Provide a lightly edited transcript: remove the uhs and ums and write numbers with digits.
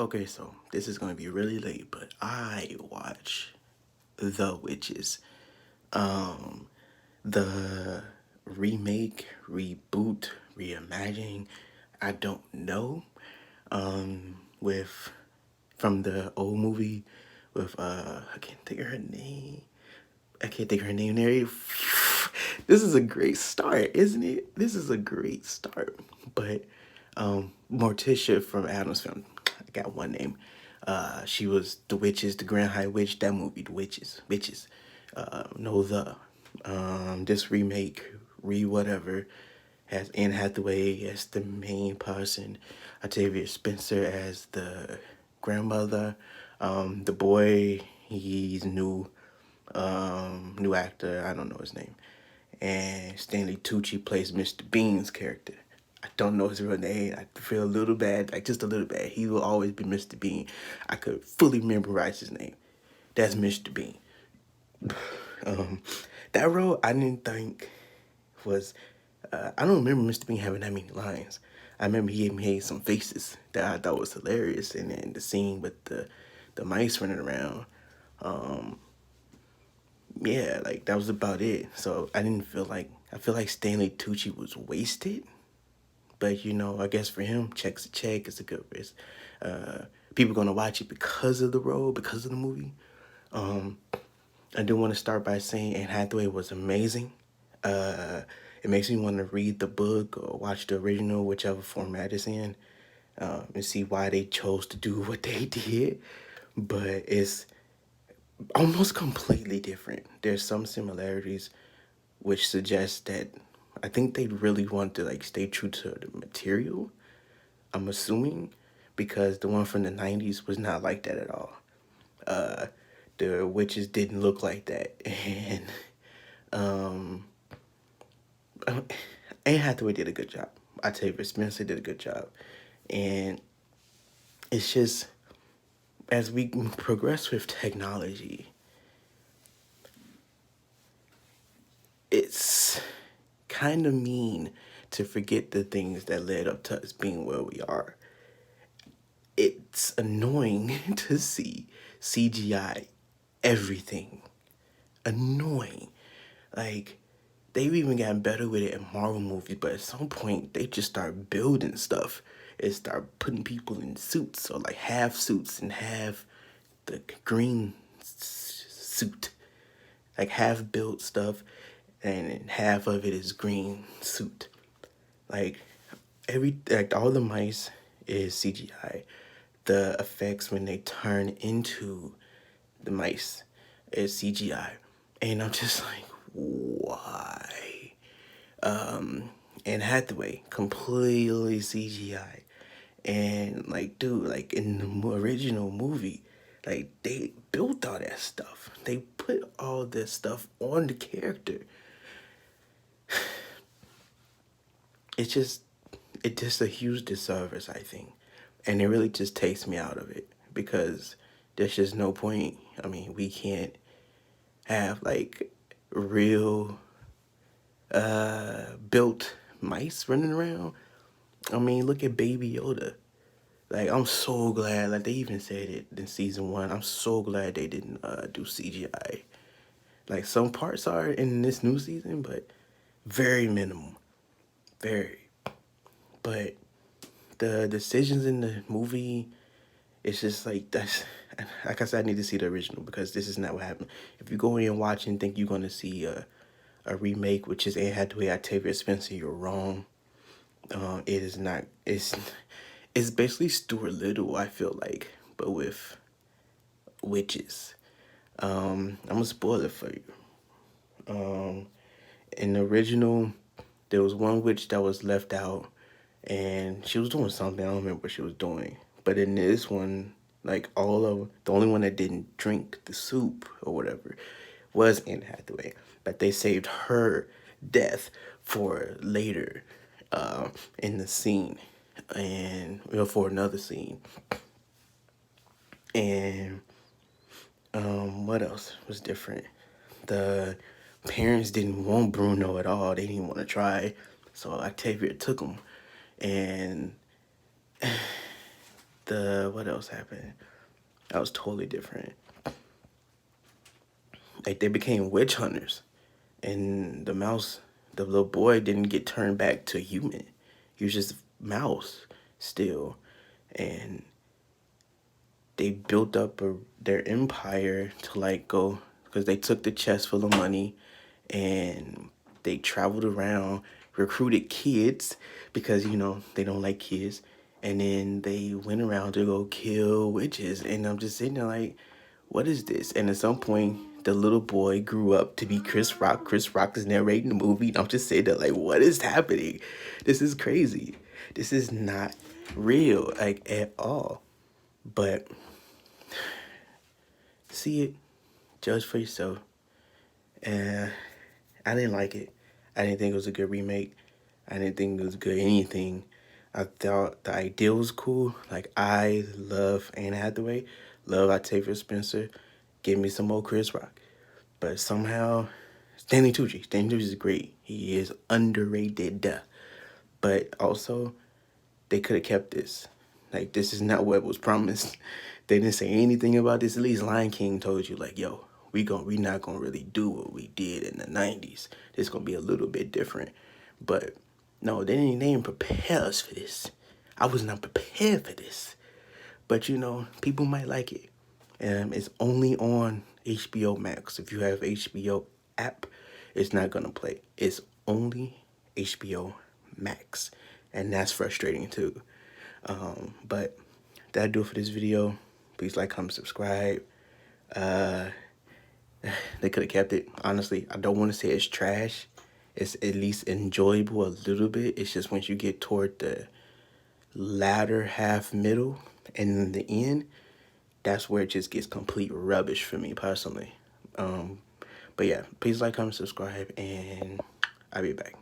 Okay, so this is gonna be really late, but I watch The Witches. Um, the remake, reboot, reimagining, I don't know. With from the old movie with I can't think of her name. I can't think of her name there. This is a great start, isn't it? This is a great start. But Morticia from Adam's Family. I got one name. She was the witches, the Grand High Witch. That movie, the witches. No the. This remake, whatever, has Anne Hathaway as the main person, Octavia Spencer as the grandmother. The boy, he's new, new actor. I don't know his name. And Stanley Tucci plays Mr. Bean's character. I don't know his real name. I feel a little bad, like just a little bad. He will always be Mr. Bean. I could fully memorize his name. That's Mr. Bean. Um, that role I didn't think was. I don't remember Mr. Bean having that many lines. I remember he made some faces that I thought was hilarious, and then the scene with the mice running around. Um, yeah, like that was about it. So I didn't feel like I feel like Stanley Tucci was wasted. But I guess for him, check's a check. It's a good risk. People gonna watch it because of the role, because of the movie. Um, I do want to start by saying Anne Hathaway was amazing. Uh, it makes me want to read the book or watch the original, whichever format it's in, and see why they chose to do what they did. But it's almost completely different. There's some similarities, which suggest that I think they really want to like stay true to the material. I'm assuming because the one from the '90s was not like that at all. Uh, the witches didn't look like that, and um, Anne Hathaway did a good job. Octavia Spencer did a good job, and it's just as we progress with technology, it's kind of mean to forget the things that led up to us being where we are. It's annoying to see CGI everything. Annoying. Like, they've even gotten better with it in Marvel movies, but at some point they just start building stuff and start putting people in suits or like half suits and half the green suit, like half built stuff, and half of it is green suit. Like all the mice is CGI. The effects when they turn into the mice is CGI, and I'm just like, why? And Hathaway completely CGI, and like, dude, like in the original movie, like they built all that stuff. They put all this stuff on the character. It's just, it's just a huge disservice, I think, and it really just takes me out of it because there's just no point. I mean, we can't have like real built mice running around. I mean, look at Baby Yoda. Like, I'm so glad. Like, they even said it in season one. I'm so glad they didn't do CGI. Like, some parts are in this new season, but very minimal. Very. But the decisions in the movie, it's just like, that's, like I said, I need to see the original because this is not what happened. If you go in and watch and think you're going to see a remake, which is Anne Hathaway, Octavia Spencer, you're wrong. It is not. It's basically Stuart Little. I feel like, but with witches. I'm gonna spoil it for you. In the original, there was one witch that was left out, and she was doing something. I don't remember what she was doing. But in this one, like all of the only one that didn't drink the soup or whatever was Anne Hathaway. But they saved her death for later, in the scene, and for another scene. And what else was different? The parents didn't want Bruno at all. They didn't want to try, so Octavia took him, and The what else happened? That was totally different. Like they became witch hunters, and the little boy didn't get turned back to human. He was just mouse still, and they built up their empire to like go because they took the chest full of money, and they traveled around, recruited kids because they don't like kids, and then they went around to go kill witches. And I'm just sitting there like, what is this? And at some point, the little boy grew up to be Chris Rock. Chris Rock is narrating the movie, and I'm just sitting there like, what is happening? This is crazy. This is not real, like at all. But see it, judge for yourself. And I didn't like it. I didn't think it was a good remake. I didn't think it was good anything. I thought the idea was cool. Like, I love Anne Hathaway, love Octavia Spencer. Give me some more Chris Rock. But somehow, Stanley Tucci is great. He is underrated. But also, they could have kept this. Like, this is not what was promised. They didn't say anything about this. At least Lion King told you, like, yo, we not gonna really do what we did in the 90s. It's gonna be a little bit different. But no, they didn't prepare us for this. I was not prepared for this. But people might like it. It's only on HBO Max. If you have HBO app, it's not gonna play. It's only HBO Max. And that's frustrating too. But that'll do it for this video. Please like, comment, subscribe. They could have kept it. Honestly, I don't want to say it's trash. It's at least enjoyable a little bit. It's just once you get toward the latter half, middle, and the end, that's where it just gets complete rubbish for me personally. But yeah, please like, comment, subscribe, and I'll be back.